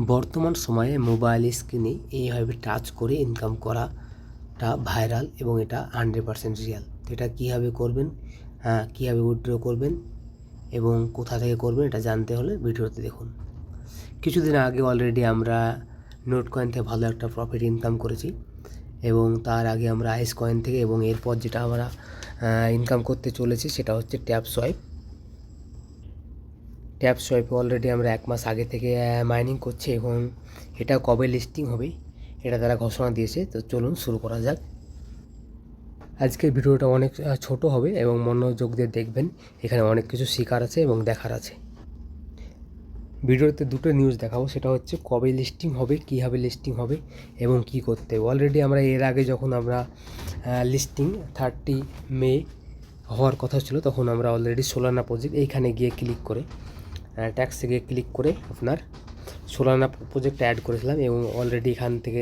বর্তমান সময়ে মোবাইল স্ক্রিনে এইভাবে টাচ করে ইনকাম করাটা ভাইরাল এবং এটা 100% রিয়াল। তো এটা কীভাবে করবেন, কীভাবে উইথড্র করবেন এবং কোথা থেকে করবেন এটা জানতে হলে ভিডিওতে দেখুন। কিছুদিন আগে অলরেডি আমরা নোট কয়েন থেকে ভালো একটা প্রফিট ইনকাম করেছি এবং তার আগে আমরা আইস কয়েন থেকে, এবং এরপর যেটা আমরা ইনকাম করতে চলেছি সেটা হচ্ছে ট্যাপ সোয়াইপে অলরেডি আমরা 1 মাস আগে থেকে মাইনিং করছি এবং এটা কবে লিস্টিং হবে এটা তারা ঘোষণা দিয়েছে। তো চলুন শুরু করা যাক। আজকের ভিডিওটা অনেক ছোট হবে এবং মনোযোগ দিয়ে দেখবেন, এখানে অনেক কিছু শেখার আছে এবং দেখার আছে। ভিডিওতে দুটো নিউজ দেখাবো, সেটা হচ্ছে কবে লিস্টিং হবে, কীভাবে লিস্টিং হবে এবং কি করতে হবে। অলরেডি আমরা এর আগে যখন আমরা লিস্টিং 30 মে হওয়ার কথা ছিল, তখন আমরা অলরেডি সোলানা প্রজেক্ট এইখানে গিয়ে ক্লিক করে ট্যাক্সে গিয়ে ক্লিক করে আপনার সোলানা প্রজেক্টটা অ্যাড করেছিলাম এবং অলরেডি এখান থেকে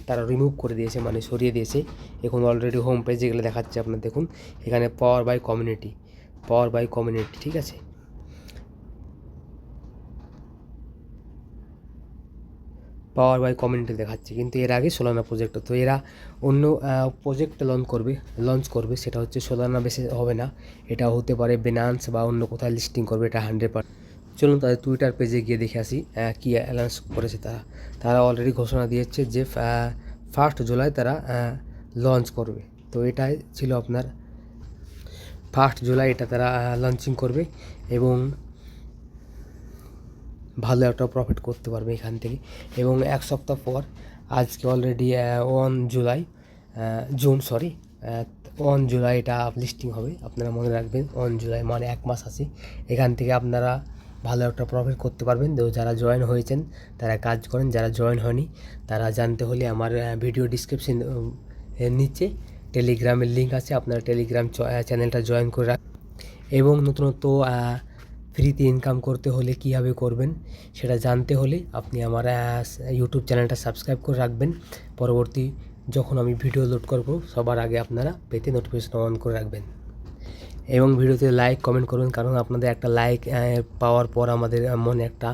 তারা রিমুভ করে দিয়েছে, মানে সরিয়ে দিয়েছে। এখন অলরেডি হোম পেজে গেলে দেখাচ্ছে, আপনার দেখুন এখানে পাওয়ার বাই কমিউনিটি, ঠিক আছে। পাওয়ার বাই কমিউনিটি দেখাচ্ছে, কিন্তু এর আগে সোলানা প্রজেক্ট। তো এরা অন্য প্রজেক্ট লঞ্চ করবে, সেটা হচ্ছে সোলানা বেসে হবে না, এটা হতে পারে বিনান্স বা অন্য কোথাও লিস্টিং করবে, এটা 100%। চলুন তাদের টুইটার পেজে গিয়ে দেখে আসি কী অ্যানাউন্স করেছে তারা অলরেডি ঘোষণা দিয়েছে যে 1 জুলাই তারা লঞ্চ করবে। তো এটাই ছিল আপনার 1 জুলাই, এটা তারা লঞ্চিং করবে এবং ভালো একটা প্রফিট করতে পারবে এখান থেকে। এবং 1 সপ্তাহ পর, আজকে অলরেডি 1 জুলাই এটা লিস্টিং হবে। আপনারা মনে রাখবেন 1 জুলাই মানে 1 মাস আছে। এখান থেকে আপনারা ভালো একটা প্রফিট করতে পারবেন। তো যারা জয়েন হয়েছেন তারা কাজ করেন, যারা জয়েন হয়নি তারা জানতে হলে আমার ভিডিও ডিসক্রিপশন এর নিচে টেলিগ্রামের লিঙ্ক আছে, আপনারা টেলিগ্রাম চ্যানেলটা জয়েন করে এবং নতুনত্ব ফ্রিতে ইনকাম করতে হলে কীভাবে করবেন সেটা জানতে হলে আপনি আমার ইউটিউব চ্যানেলটা সাবস্ক্রাইব করে রাখবেন। পরবর্তী যখন আমি ভিডিও লোড করব সবার আগে আপনারা পেতে নোটিফিকেশন অন করে রাখবেন এবং ভিডিওতে লাইক কমেন্ট করবেন, কারণ আপনাদের একটা লাইক পাওয়ার পর আমাদের মনে একটা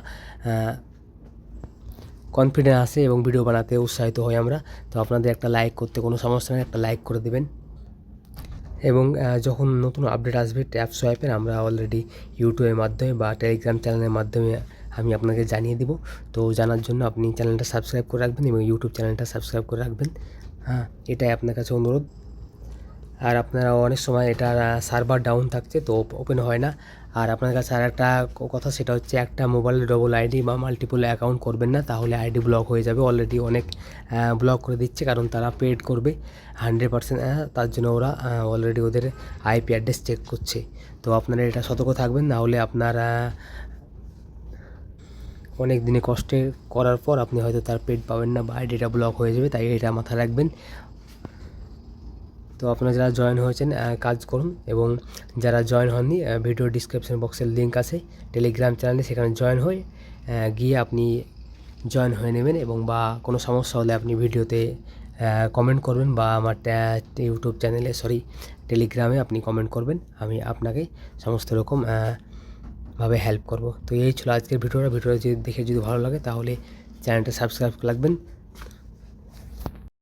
কনফিডেন্স আসে এবং ভিডিও বানাতে উৎসাহিত হই আমরা। তো আপনাদের একটা লাইক করতে কোনো সমস্যা নেই, একটা লাইক করে দেবেন। এবং যখন নতুন আপডেট আসবে ট্যাপ সোয়াইপের, আমরা অলরেডি ইউটিউবের মাধ্যমে বা টেলিগ্রাম চ্যানেলের মাধ্যমে আমি আপনাকে জানিয়ে দেবো। তো জানার জন্য আপনি চ্যানেলটা সাবস্ক্রাইব করে রাখবেন এবং ইউটিউব চ্যানেলটা সাবস্ক্রাইব করে রাখবেন। এটাই আপনার কাছে অনুরোধ। আর আপনারা অনেক সময় এটা সার্ভার ডাউন থাকছে, তো ওপেন হয় না। আর আপনার কাছে আর একটা কথা, সেটা হচ্ছে একটা মোবাইলে ডবল আইডি বা মাল্টিপল অ্যাকাউন্ট করবেন না, তাহলে আইডি ব্লক হয়ে যাবে। অলরেডি অনেক ব্লক করে দিচ্ছে, কারণ তারা পেড করবে 100%, তার জন্য ওরা অলরেডি ওদের আইপি অ্যাড্রেস চেক করছে। তো আপনারা এটা সতর্ক থাকবেন, না হলে আপনার অনেক দিনে কষ্টে করার পর আপনি হয়তো তার পেড পাবেন না বা আইডিটা ব্লক হয়ে যাবে, তাই এটা মাথায় রাখবেন। তো আপনারা যারা জয়েন হয়েছেন কাজ করুন, এবং যারা জয়েন হননি ভিডিও ডিসক্রিপশন বক্সের লিঙ্ক আছে টেলিগ্রাম চ্যানেলে, সেখানে জয়েন হয়ে গিয়ে আপনি জয়েন হয়ে নেবেন। এবং বা কোনো সমস্যা হলে আপনি ভিডিওতে কমেন্ট করবেন বা আমার ইউটিউব চ্যানেলে টেলিগ্রামে আপনি কমেন্ট করবেন, আমি আপনাকে সমস্ত রকম ভাবে হেল্প করব। তো এই ছিল আজকের ভিডিওটা যদি দেখে ভালো লাগে তাহলে চ্যানেলটা সাবস্ক্রাইব রাখবেন।